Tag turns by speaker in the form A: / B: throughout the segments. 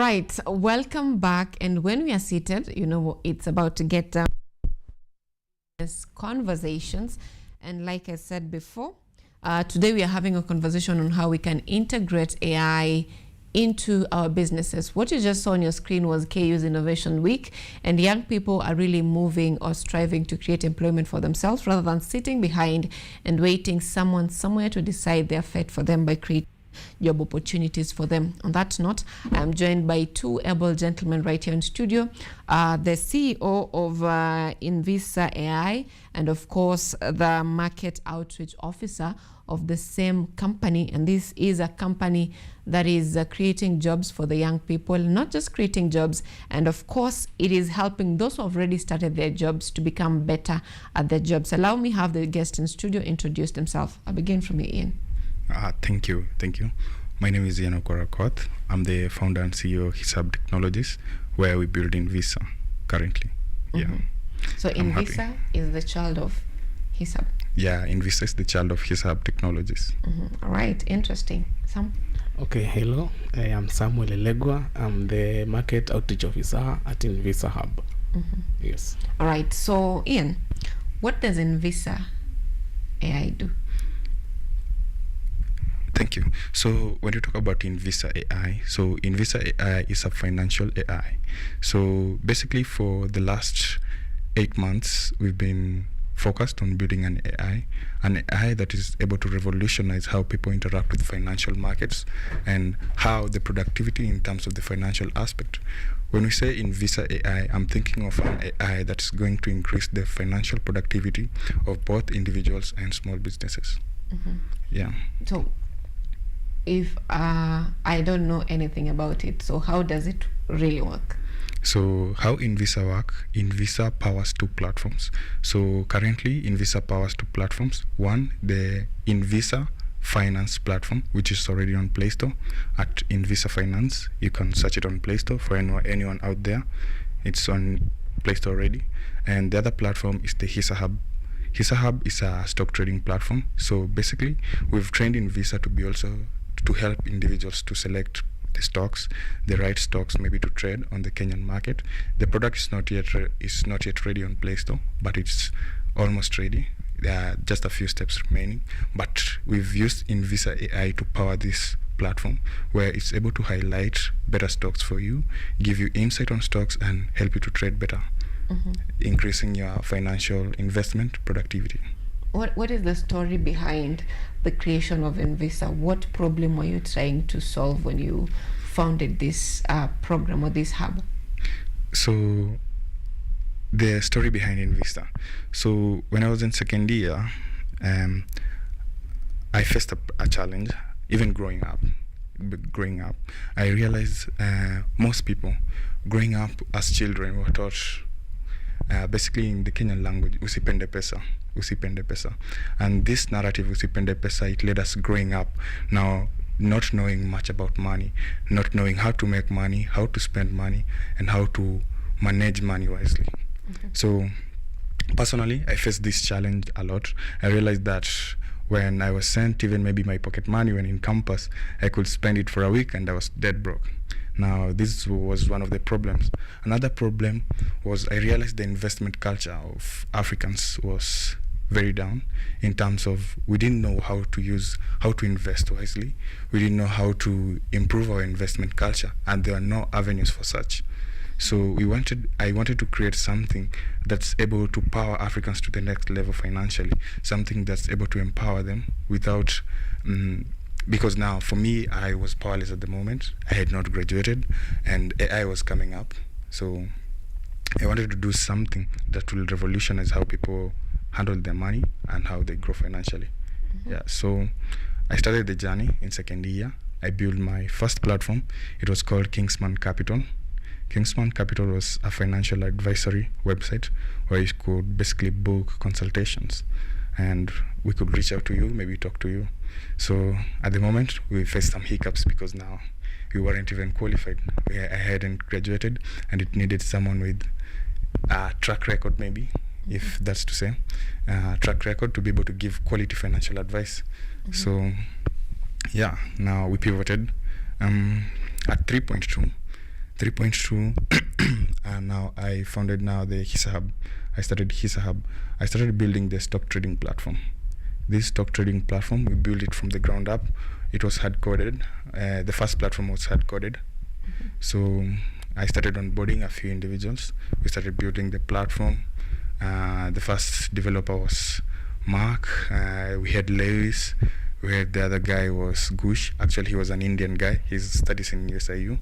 A: right, welcome back. And when we are seated, it's about to get conversations. And like I said before, today we are having a conversation on how we can integrate AI into our businesses. What you just saw on your screen was KU's Innovation Week, and young people are really moving or striving to create employment for themselves rather than sitting behind and waiting someone somewhere to decide their fate for them by creating job opportunities for them. On that note, I'm joined by two able gentlemen right here in studio, the CEO of Invisa AI, and of course the market outreach officer of the same company. And this is a company that is creating jobs for the young people, not just creating jobs, and of course it is helping those who have already started their jobs to become better at their jobs. Allow me have the guest in studio introduce themselves. I'll begin from you, Ian.
B: Thank you. My name is Ian Okwara. I'm the founder and CEO of Hisab Technologies, where we build Invisa currently.
A: Mm-hmm. Yeah. So Invisa is the child of Hisab.
B: Yeah, Invisa is the child of Hisab Technologies.
A: Mm-hmm. All right, interesting. Sam?
C: Okay, hello. I am Samuel Eregwa. I'm the market outreach officer at Invisa Hub.
A: Mm-hmm.
C: Yes.
A: All right. So Ian, what does Invisa AI do?
B: Thank you. So when you talk about Invisa AI, so Invisa AI is a financial AI. So basically for the last 8 months, we've been focused on building an AI that is able to revolutionize how people interact with financial markets and how the productivity in terms of the financial aspect. When we say Invisa AI, I'm thinking of an AI that's going to increase the financial productivity of both individuals and small businesses.
A: Mm-hmm.
B: Yeah.
A: So if I don't know anything about it, so how does it really work?
B: So how Invisa work? Invisa powers 2 platforms. So currently Invisa powers 2 platforms. One, the Invisa Finance platform, which is already on Play Store at Invisa Finance. You can search it on Play Store for anyone out there. It's on Play Store already. And the other platform is the Hisa Hub. Hisa Hub is a stock trading platform. So basically, we've trained Invisa to be also to help individuals to select the right stocks maybe to trade on the Kenyan market. The product is not yet ready on Play Store, but it's almost ready. There are just a few steps remaining, but we've used Invisa AI to power this platform where it's able to highlight better stocks for you, give you insight on stocks, and help you to trade better, mm-hmm. increasing your financial investment productivity.
A: What is the story behind the creation of Invisa? What problem were you trying to solve when you founded this program or this hub?
B: So the story behind Invisa. So when I was in second year, I faced a challenge. Even growing up, I realized most people growing up as children were taught basically in the Kenyan language, usipende pesa. And this narrative, usipende pesa, it led us growing up now not knowing much about money, not knowing how to make money, how to spend money, and how to manage money wisely. Mm-hmm. So personally, I faced this challenge a lot. I realized that when I was sent even maybe my pocket money when in campus, I could spend it for a week and I was dead broke. Now, this was one of the problems. Another problem was I realized the investment culture of Africans was very down in terms of we didn't know how to invest wisely. We didn't know how to improve our investment culture, and there are no avenues for such. So I wanted to create something that's able to power Africans to the next level financially, something that's able to empower them without because now, for me, I was powerless at the moment. I had not graduated, and AI was coming up. So I wanted to do something that will revolutionize how people handle their money and how they grow financially. Mm-hmm. Yeah. So I started the journey in second year. I built my first platform. It was called Kingsman Capital. Kingsman Capital was a financial advisory website where you could basically book consultations, and we could reach out to you, maybe talk to you. So at the moment, we faced some hiccups because now we weren't even qualified. I hadn't graduated, and it needed someone with a track record, maybe, if that's to say, track record to be able to give quality financial advice. Mm-hmm. So yeah, now we pivoted at 3.2. 3.2, and now I founded now the Hisa Hub. I started Hisa Hub. I started building the stock trading platform. This stock trading platform, we built it from the ground up. It was hard coded. The first platform was hard coded. So I started onboarding a few individuals. We started building the platform. The first developer was Mark. We had Lewis. We had the other guy was Gush. Actually, he was an Indian guy. He studies in USIU.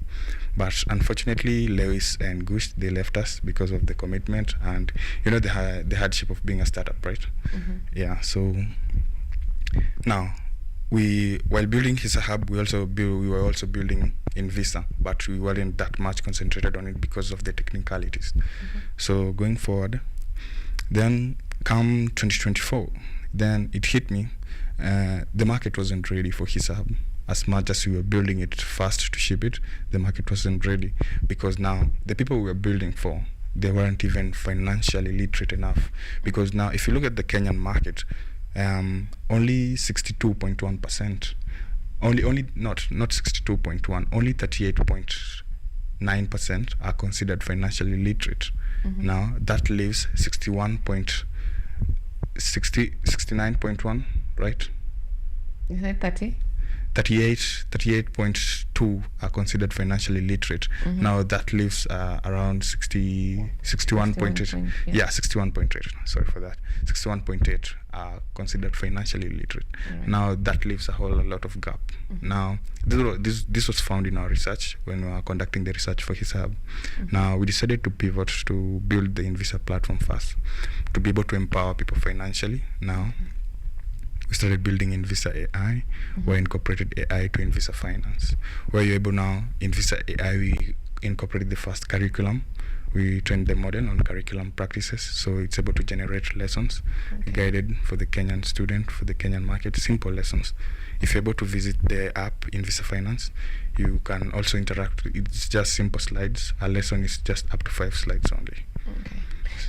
B: But unfortunately, Lewis and Gush, they left us because of the commitment and, the hardship of being a startup, right? Yeah, so now, while building Hisa Hub, we were also building Invisa, but we weren't that much concentrated on it because of the technicalities. So going forward, then come 2024, then it hit me. The market wasn't ready for Hisa Hub. As much as we were building it fast to ship it, the market wasn't ready, because now the people we were building for, they weren't even financially literate enough. Because now, if you look at the Kenyan market, only 62.1%, not 62.1, only 38.9% are considered financially literate. Now that leaves 69.1, right?
A: Is it 30?
B: 38.2 are considered financially literate. Now that leaves around 61.8. Yeah, 61.8. Sorry for that. 61.8 are considered financially literate.
A: Right.
B: Now that leaves a whole lot of gap. Now this was found in our research when we were conducting the research for Hisa Hub. Now we decided to pivot to build the Invisa platform first, to be able to empower people financially. Now we started building Invisa AI. We incorporated AI to Invisa Finance. Where you're able now, Invisa AI, we incorporated the first curriculum. We trained the model on curriculum practices, so it's able to generate lessons guided for the Kenyan student, for the Kenyan market, simple lessons. If you're able to visit the app Invisa Finance, you can also interact. It's just simple slides. A lesson is just up to 5 slides only.
A: Okay.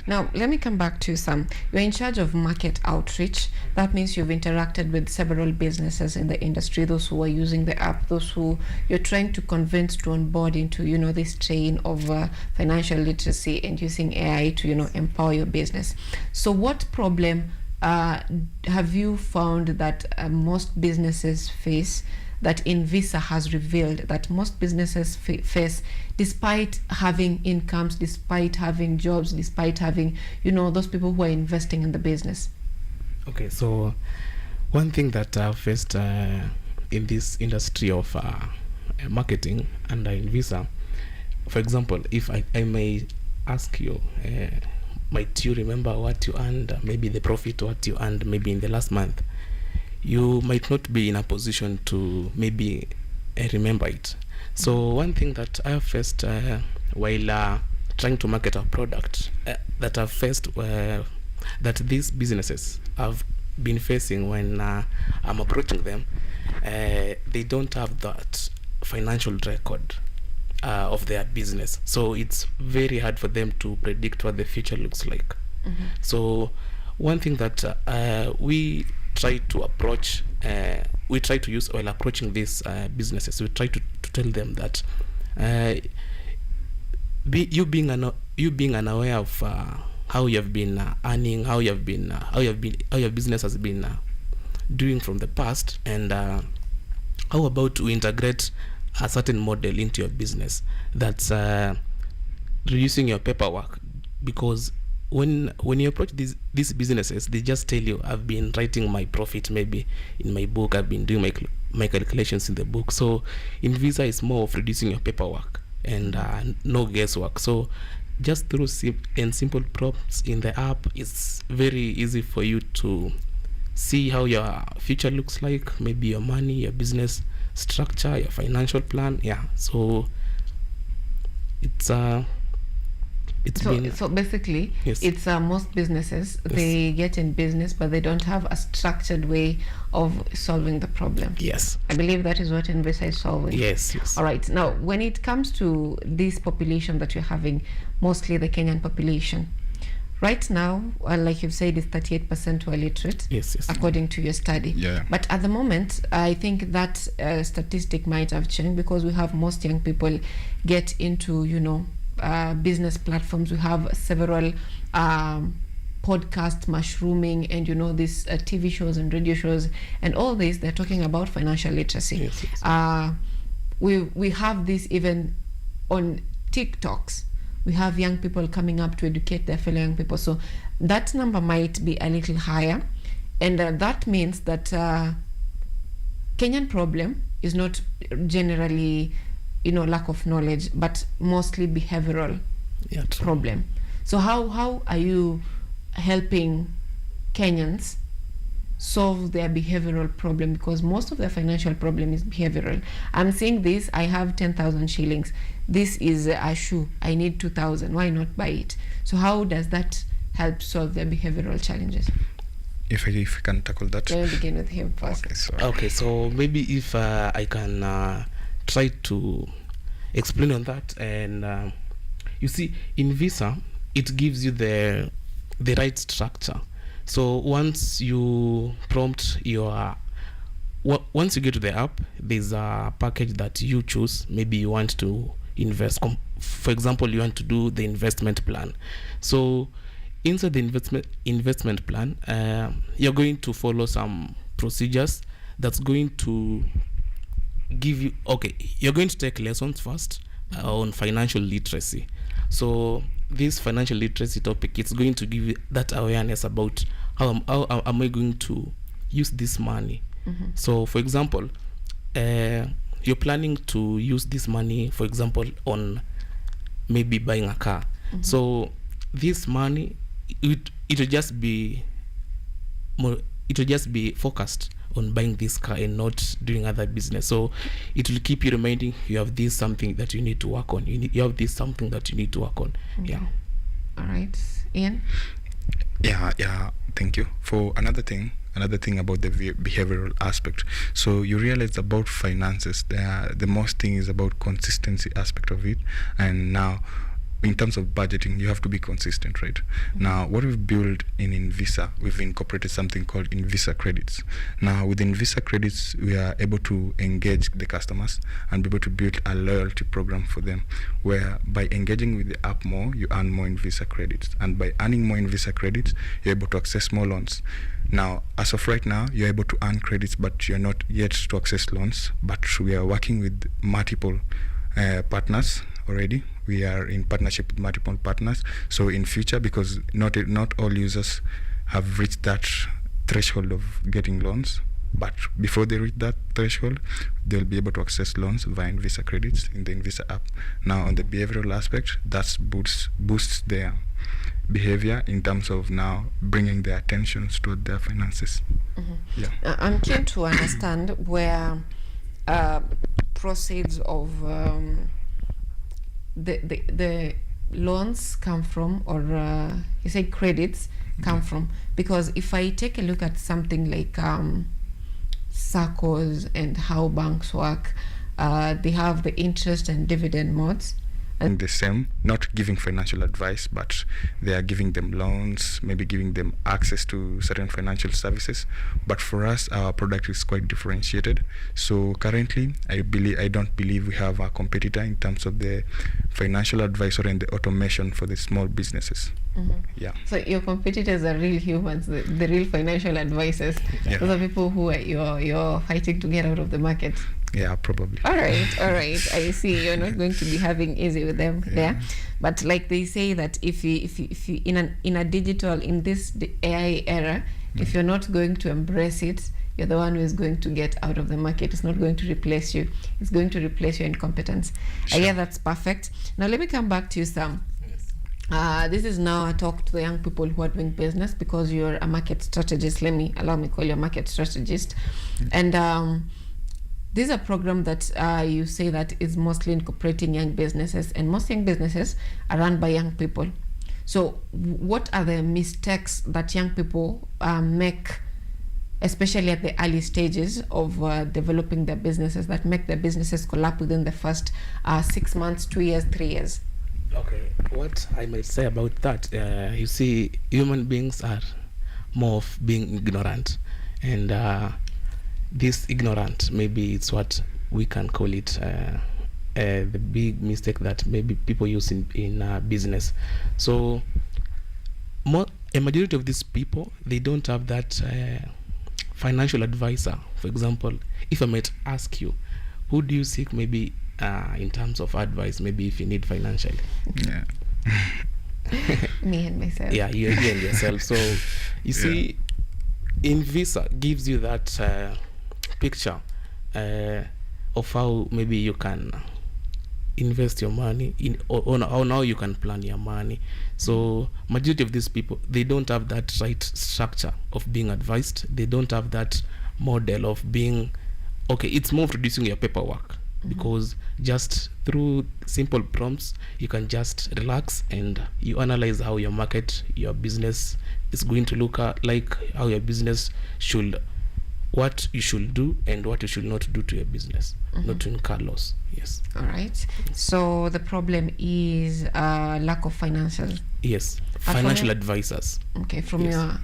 A: Now, let me come back to Sam. You're in charge of market outreach. That means you've interacted with several businesses in the industry, those who are using the app, those who you're trying to convince to onboard into, this chain of financial literacy and using AI to, empower your business. So what problem have you found that most businesses face, that Invisa has revealed that most businesses face, despite having incomes, despite having jobs, despite having, those people who are investing in the business?
C: Okay, so one thing that I've faced in this industry of marketing under Invisa, for example, if I may ask you, might you remember what you earned, maybe the profit, what you earned maybe in the last month? You might not be in a position to maybe remember it. So one thing that I have faced while trying to market our product, that I've faced that these businesses have been facing when I'm approaching them, they don't have that financial record of their business. So it's very hard for them to predict what the future looks like. So one thing that we try to approach, we try to use while approaching these businesses, we try to tell them that you being unaware of how you have been earning, how your business has been doing from the past, and how about to integrate a certain model into your business that's reducing your paperwork. Because when you approach these businesses, they just tell you, I've been writing my profit maybe in my book, I've been doing my calculations in the book. So Invisa is more of reducing your paperwork and no guesswork. So just through simple prompts in the app, it's very easy for you to see how your future looks like, maybe your money, your business structure, your financial plan. Yeah, so so
A: basically,
C: yes.
A: It's most businesses, they get in business, but they don't have a structured way of solving the problem.
C: Yes,
A: I believe that is what Invisa is solving.
C: Yes.
A: All right. Now, when it comes to this population that you're having, mostly the Kenyan population, right now, like you've said, is 38% who are literate,
C: Yes.
A: according to your study.
B: Yeah.
A: But at the moment, I think that statistic might have changed, because we have most young people get into, business platforms. We have several podcast mushrooming, and these TV shows and radio shows and all this. They're talking about financial literacy.
C: Yes.
A: We have this even on TikToks. We have young people coming up to educate their fellow young people. So that number might be a little higher. And that means that Kenyan problem is not generally, lack of knowledge, but mostly behavioral problem. So how are you helping Kenyans solve their behavioral problem? Because most of their financial problem is behavioral. I'm saying this, I have 10,000 shillings. This is a shoe. I need 2,000. Why not buy it? So how does that help solve their behavioral challenges?
B: If I can tackle that.
A: Let me begin with him first.
C: Okay, so maybe if I can try to explain on that. And you see, in Invisa, it gives you the right structure. So once you prompt once you get to the app, there's a package that you choose. Maybe you want to invest. For example, you want to do the investment plan. So inside the investment plan, you're going to follow some procedures that's going to give you, you're going to take lessons first on financial literacy. So this financial literacy topic, it's going to give you that awareness about how am I going to use this money. So for example, you're planning to use this money, for example, on maybe buying a car. So this money, it will just be focused on buying this car and not doing other business. So it will keep you reminding you have this something that you need to work on. You have this something that you need to work on. Yeah.
A: All right, Ian.
B: Yeah. Thank you. For another thing about the behavioral aspect. So you realize about finances, the most thing is about consistency aspect of it. And now, in terms of budgeting, you have to be consistent, right? Now, what we've built in Invisa, we've incorporated something called Invisa credits. Now, with Invisa credits, we are able to engage the customers and be able to build a loyalty program for them, where by engaging with the app more, you earn more Invisa credits. And by earning more Invisa credits, you're able to access more loans. Now, as of right now, you're able to earn credits, but you're not yet to access loans. But we are working with multiple partners already. We are in partnership with multiple partners. So in future, because not all users have reached that threshold of getting loans, but before they reach that threshold, they'll be able to access loans via Invisa credits in the Invisa app. Now, on the behavioral aspect, that boosts their behavior in terms of now bringing their attentions toward their finances. Yeah.
A: I'm keen to understand where proceeds of the loans come from, or you say credits come from, because if I take a look at something like SACCOs and how banks work, they have the interest and dividend modes.
B: And the same, not giving financial advice, but they are giving them loans, maybe giving them access to certain financial services. But for us, our product is quite differentiated. So currently, I don't believe we have a competitor in terms of the financial advisor and the automation for the small businesses. Yeah.
A: So your competitors are real humans, the real financial advisors.
B: Yeah.
A: Those are people who are you're fighting to get out of the market.
B: Yeah, probably.
A: All right. I see. You're not going to be having easy with them there, but like they say that if you in a digital, in this AI era, if you're not going to embrace it, you're the one who is going to get out of the market. It's not going to replace you. It's going to replace your incompetence.
B: Sure.
A: Yeah, that's perfect. Now let me come back to you, Sam. This is now a talk to the young people who are doing business, because you're a market strategist. Allow me call you a market strategist. And this is a program that you say that is mostly incorporating young businesses, and most young businesses are run by young people. So what are the mistakes that young people make, especially at the early stages of developing their businesses, that make their businesses collapse within the first 6 months, 2 years, 3 years?
C: Okay, what I might say about that, you see, human beings are more of being ignorant, and this ignorant, maybe it's what we can call it, the big mistake that maybe people use in business. So, a majority of these people, they don't have that financial advisor. For example, if I might ask you, who do you seek maybe in terms of advice, maybe if you need financially?
B: Yeah.
A: Me and myself.
C: Yeah, you and yourself. So you see, Invisa gives you that picture of how maybe you can invest your money in, or how now you can plan your money. So majority of these people, they don't have that right structure of being advised. They don't have that model of being, okay, it's more of reducing your paperwork, because just through simple prompts you can just relax and you analyze how your market, your business is going to look like, how your business should, what you should do and what you should not do to your business, not to incur loss. Yes.
A: All right. So the problem is lack of financial.
C: Yes.
A: from
C: Financial
A: your-
C: advisors.
A: Okay, from
C: Yes.
A: your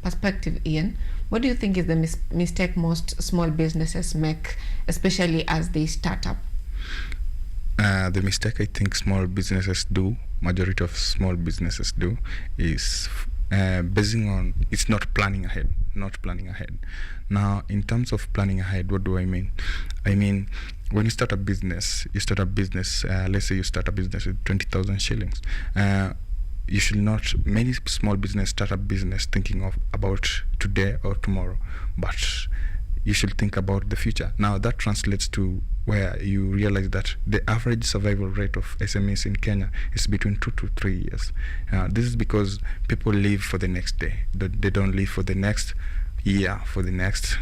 A: perspective, Ian, what do you think is the mistake most small businesses make, especially as they start up?
B: The mistake I think small businesses do, majority of small businesses do, is basing on, it's not planning ahead. Now, in terms of planning ahead, what do I mean? I mean, when you start a business, let's say you start a business with 20,000 shillings. You should not, many small business start a business thinking about today or tomorrow, but you should think about the future. Now that translates to where you realize that the average survival rate of SMEs in Kenya is between 2 to 3 years. This is because people live for the next day. They don't live for the next year, for the next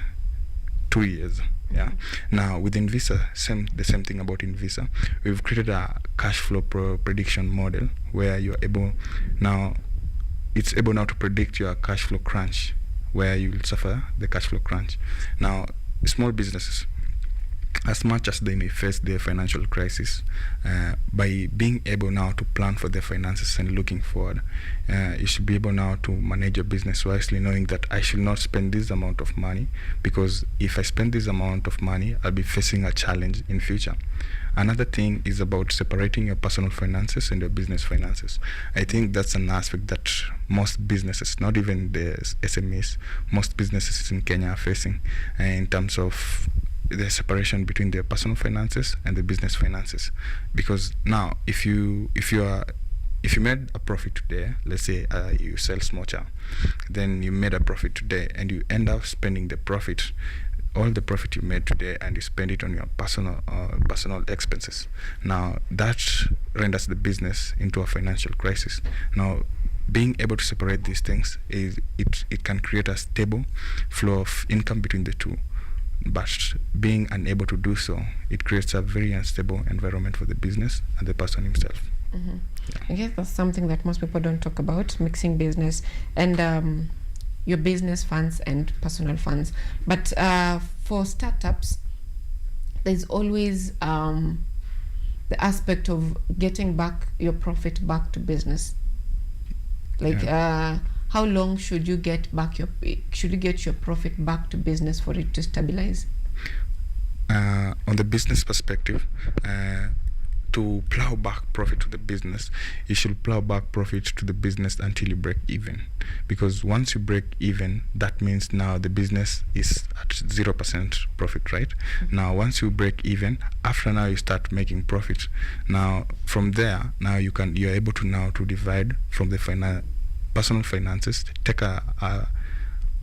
B: 2 years. Yeah. Now with Invisa, the same thing about Invisa. We've created a cash flow prediction model where you're able now, it's able now to predict your cash flow crunch, where you will suffer the cash flow crunch. Now, small businesses, as much as they may face their financial crisis, by being able now to plan for their finances and looking forward, you should be able now to manage your business wisely, knowing that I should not spend this amount of money, because if I spend this amount of money, I'll be facing a challenge in future. Another thing is about separating your personal finances and your business finances. I think that's an aspect that most businesses, not even the SMEs, most businesses in Kenya are facing in terms of the separation between their personal finances and the business finances. Because now, if you made a profit today, let's say you sell smocha, then you made a profit today and you end up spending the profit, all the profit you made today, and you spend it on your personal expenses. Now that renders the business into a financial crisis. Now, being able to separate these things it can create a stable flow of income between the two. But being unable to do so, it creates a very unstable environment for the business and the person himself.
A: I guess that's something that most people don't talk about, mixing business and your business funds and personal funds. But for startups, there's always the aspect of getting back your profit back to business. Like, how long should you get your profit back to business for it to stabilize?
B: On the business perspective, to plow back profit to the business, you should plow back profit to the business until you break even. Because once you break even, that means now the business is at 0% profit, right? Now, once you break even, after now you start making profit. Now, from there, now you're able to now to divide from the personal finances, take a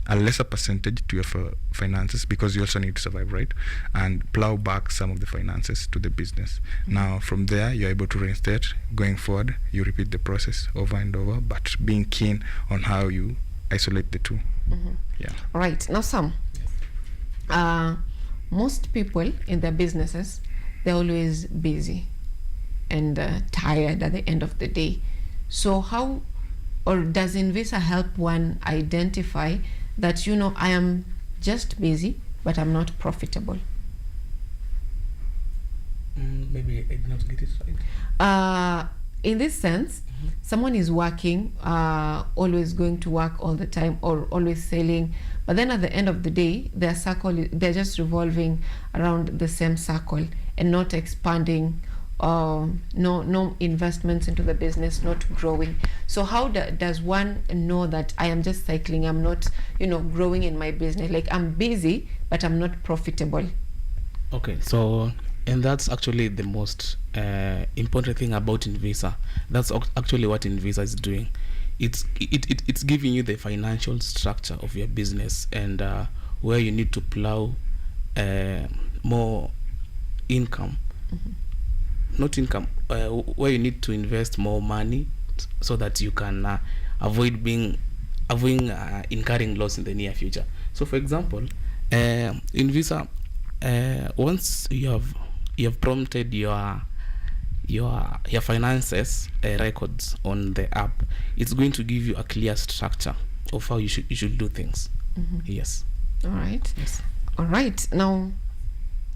B: lesser percentage to your finances, because you also need to survive, right? And plow back some of the finances to the business. Now, from there, you're able to reinstate. Going forward, you repeat the process over and over, but being keen on how you isolate the two. Yeah.
A: All right. Now, Sam, most people in their businesses, they're always busy and tired at the end of the day. So how, or does Invisa help one identify that, I am just busy, but I'm not profitable?
C: Maybe I did not get it right.
A: in this sense, someone is working, always going to work all the time or always selling, but then at the end of the day, their circle, they're just revolving around the same circle and not expanding, no investments into the business, not growing. So how does one know that I am just cycling, I'm not, growing in my business? Like, I'm busy, but I'm not profitable.
C: Okay, so, and that's actually the most important thing about Invisa. That's actually what Invisa is doing. It's giving you the financial structure of your business, and where you need to plow more income. Not income, where you need to invest more money so that you can avoid incurring loss in the near future. So, for example, Invisa, once you have prompted your finances records on the app, it's going to give you a clear structure of how you should do things. Yes.
A: All right.
C: Yes.
A: All right. Now,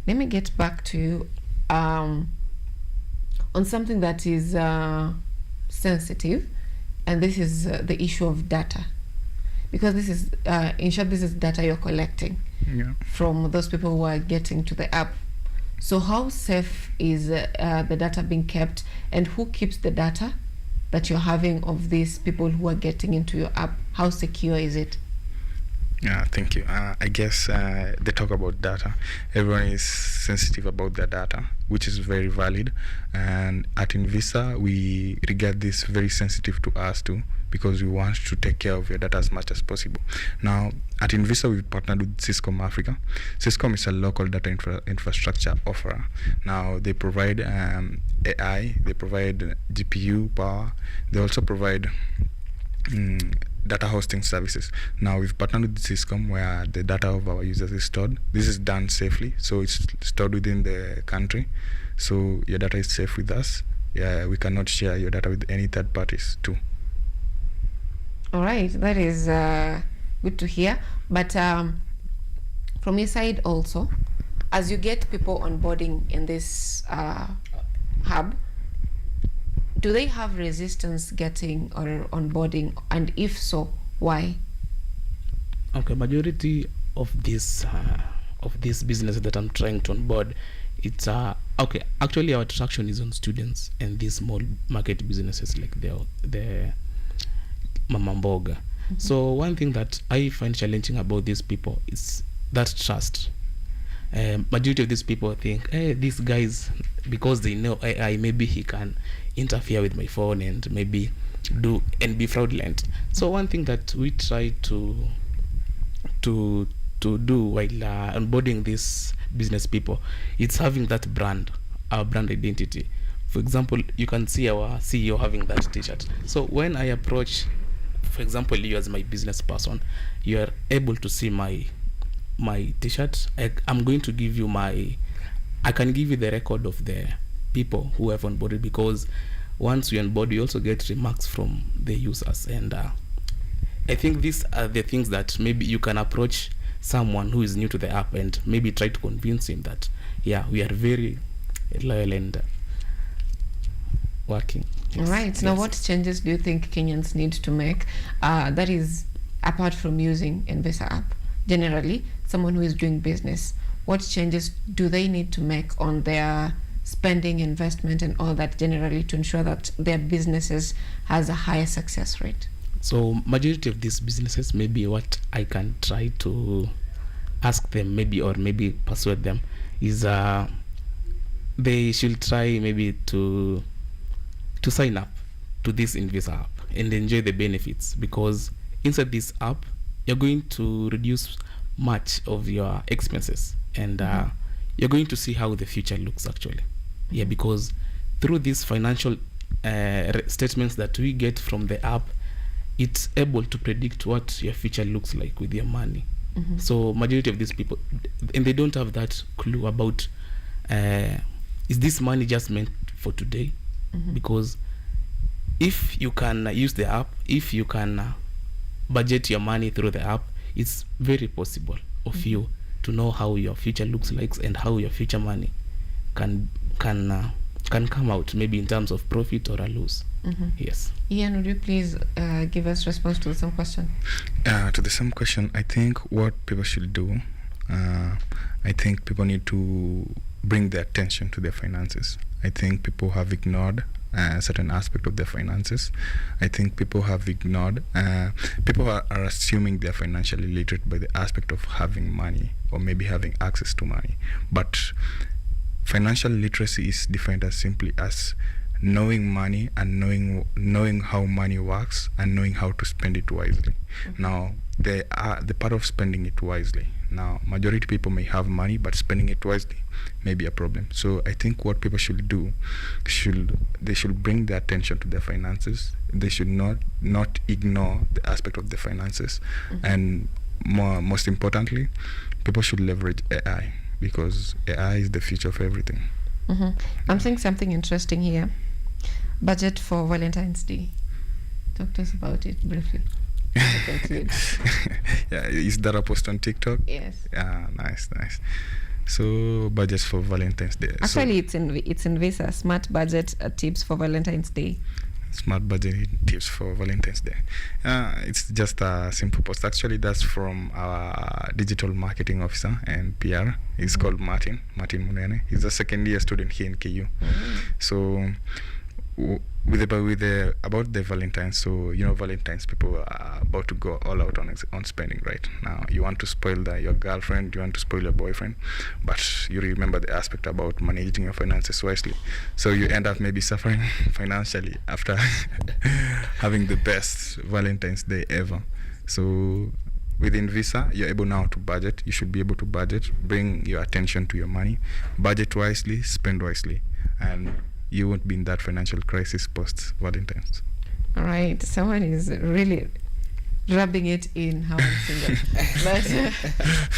A: let me get back to you on something that is sensitive, and this is the issue of data, because this is in short, this is data you're collecting from those people who are getting to the app. So how safe is the data being kept, and who keeps the data that you're having of these people who are getting into your app? How secure is it?
B: Yeah, thank you. I guess they talk about data. Everyone is sensitive about their data, which is very valid. And at Invisa, we regard this very sensitive to us too, because we want to take care of your data as much as possible. Now, at Invisa, we've partnered with Ciscom Africa. Ciscom is a local data infrastructure offerer. Now, they provide AI, they provide GPU power, they also provide data hosting services. Now, we've partnered with Ciscom, where the data of our users is stored. This is done safely, so it's stored within the country. So your data is safe with us. Yeah, we cannot share your data with any third parties too.
A: All right, that is good to hear. But from your side also, as you get people onboarding in this hub, do they have resistance getting or onboarding, and if so, why?
C: Okay, majority of this business that I'm trying to onboard, it's okay. Actually, our attraction is on students and these small market businesses like the Mama Mboga. So one thing that I find challenging about these people is that trust. Majority of these people think, hey, these guys, because they know AI, maybe he can interfere with my phone and maybe do and be fraudulent. So one thing that we try to do while onboarding these business people, it's having that brand, our brand identity. For example, you can see our CEO having that t-shirt. So when I approach, for example, you as my business person, you are able to see my t-shirt. I'm going to give you I can give you the record of the people who have onboarded, because once we onboard, you also get remarks from the users. And I think these are the things that maybe you can approach someone who is new to the app and maybe try to convince him that, yeah, we are very loyal and working.
A: Yes. All right. Yes. Now, what changes do you think Kenyans need to make? That is, apart from using Invisa app, generally, someone who is doing business, what changes do they need to make on their spending, investment, and all that generally to ensure that their businesses has a higher success rate?
C: So majority of these businesses, maybe what I can try to ask them or maybe persuade them is they should try maybe to sign up to this Invisa app and enjoy the benefits, because inside this app you're going to reduce much of your expenses, and you're going to see how the future looks actually. Yeah, because through these financial statements that we get from the app, it's able to predict what your future looks like with your money. So majority of these people, and they don't have that clue about is this money just meant for today? Because if you can use the app, if you can budget your money through the app, it's very possible of you to know how your future looks like and how your future money can can come out maybe in terms of profit or a loss. Yes.
A: Ian, would you please give us response to the same question?
B: To the same question, I think what people should do, I think people need to bring their attention to their finances. I think people have ignored a certain aspect of their finances. I think people have ignored, people are assuming they're financially literate by the aspect of having money or maybe having access to money. But financial literacy is defined as simply as knowing money and knowing how money works and knowing how to spend it wisely. Now, the part of spending it wisely. Now, majority people may have money, but spending it wisely may be a problem. So I think what people should do, they should bring their attention to their finances. They should not ignore the aspect of the finances. And most importantly, people should leverage AI, because AI is the future of everything.
A: I'm seeing something interesting here. Budget for Valentine's Day. Talk to us about it briefly.
B: Yeah, is that a post on TikTok?
A: Yes.
B: Yeah, nice. So budgets for Valentine's Day.
A: Actually, it's in Invisa, smart budget tips for Valentine's Day.
B: Smart budget tips for Valentine's Day. It's just a simple post. Actually, that's from our digital marketing officer and PR. He's called Martin Munene. He's a second year student here in KU. So about the Valentine's, so Valentine's, people are about to go all out on spending right now. You want to spoil your girlfriend, you want to spoil your boyfriend, but you remember the aspect about managing your finances wisely. So you end up maybe suffering financially after having the best Valentine's Day ever. So with Invisa, you're able now to budget. You should be able to budget, bring your attention to your money, budget wisely, spend wisely, and you won't be in that financial crisis post Valentine's.
A: All right, someone is really rubbing it in how I'm single. But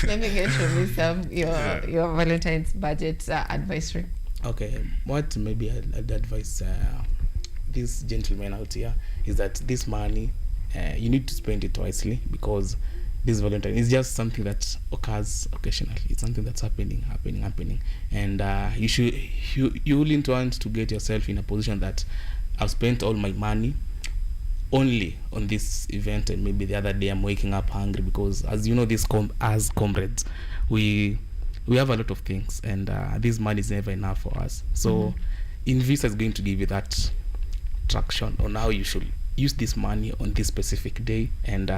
A: let me get from you some your Valentine's budget advisory.
C: Okay, what maybe I'd advise these gentlemen out here is that this money, you need to spend it wisely, because this Valentine is just something that occurs occasionally. It's something that's happening, and you will want to get yourself in a position that I've spent all my money only on this event, and maybe the other day I'm waking up hungry, because as you know, as comrades, we have a lot of things, and this money is never enough for us. So Invisa is going to give you that traction on how you should use this money on this specific day, and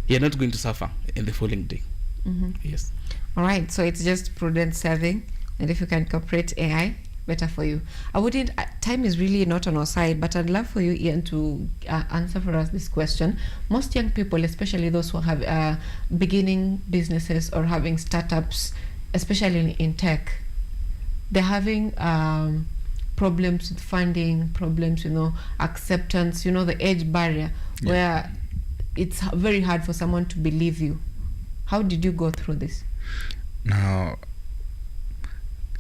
C: you're not going to suffer in the following day. Yes. All
A: right, so it's just prudent saving, and if you can incorporate AI, better for you. Time is really not on our side, but I'd love for you, Ian, to answer for us this question. Most young people, especially those who have beginning businesses or having startups, especially in tech, they're having problems with funding, problems, acceptance, the age barrier, where it's very hard for someone to believe you. How did you go through this?
B: Now,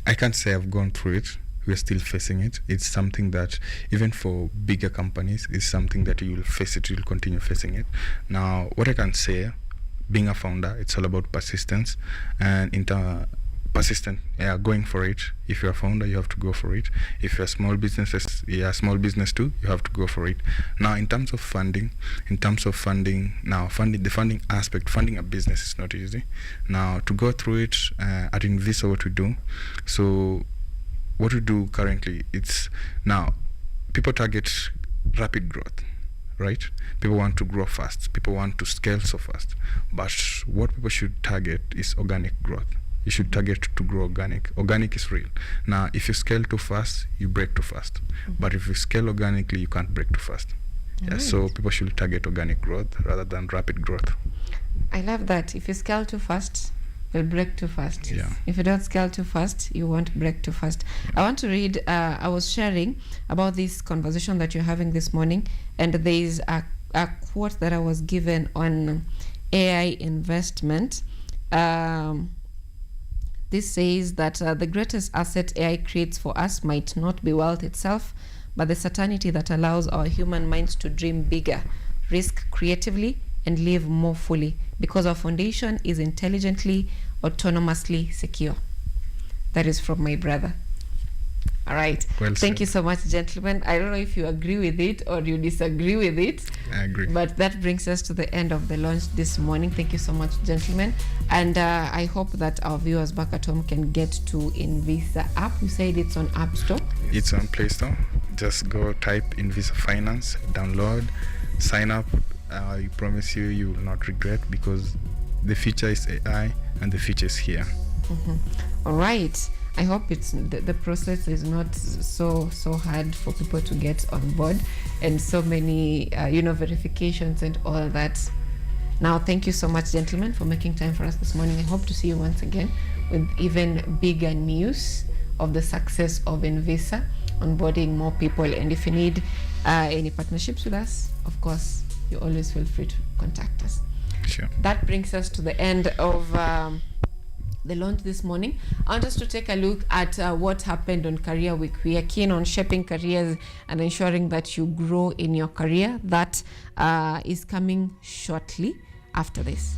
B: I can't say I've gone through it. We're still facing it. It's something that, even for bigger companies, is something that you will face it, you'll continue facing it. Now, what I can say, being a founder, it's all about persistence, and going for it. If you're a founder, you have to go for it. If you're a small business too, you have to go for it. Now, in terms of funding, the funding aspect, funding a business is not easy. Now, to go through it, at Invisa, what we do currently, it's now people target rapid growth, right? People want to grow fast. People want to scale so fast. But what people should target is organic growth. You should target to grow organic. Organic is real. Now, if you scale too fast, you break too fast. But if you scale organically, you can't break too fast. So people should target organic growth rather than rapid growth.
A: I love that. If you scale too fast, you'll break too fast.
B: Yeah.
A: If you don't scale too fast, you won't break too fast. I want to read, I was sharing about this conversation that you're having this morning, and there's a quote that I was given on AI investment. This says that the greatest asset AI creates for us might not be wealth itself, but the certainty that allows our human minds to dream bigger, risk creatively, and live more fully, because our foundation is intelligently, autonomously secure. That is from my brother. All right.
B: Well
A: Thank
B: said.
A: you so much, gentlemen. I don't know if you agree with it or you disagree with it.
B: I agree.
A: But that brings us to the end of the launch this morning. Thank you so much, gentlemen. And I hope that our viewers back at home can get to Invisa app. You said it's on App Store.
B: It's on Play Store. Just go type Invisa Finance, download, sign up. I promise you, you will not regret, because the future is AI and the future is here.
A: All right. I hope it's the process is not so hard for people to get on board, and so many verifications and all that. Now, thank you so much, gentlemen, for making time for us this morning. I hope to see you once again with even bigger news of the success of Invisa, onboarding more people. And if you need any partnerships with us, of course, you always feel free to contact us.
B: Sure.
A: That brings us to the end of the launch this morning. I want us to take a look at what happened on Career Week. We are keen on shaping careers and ensuring that you grow in your career. That is coming shortly after this.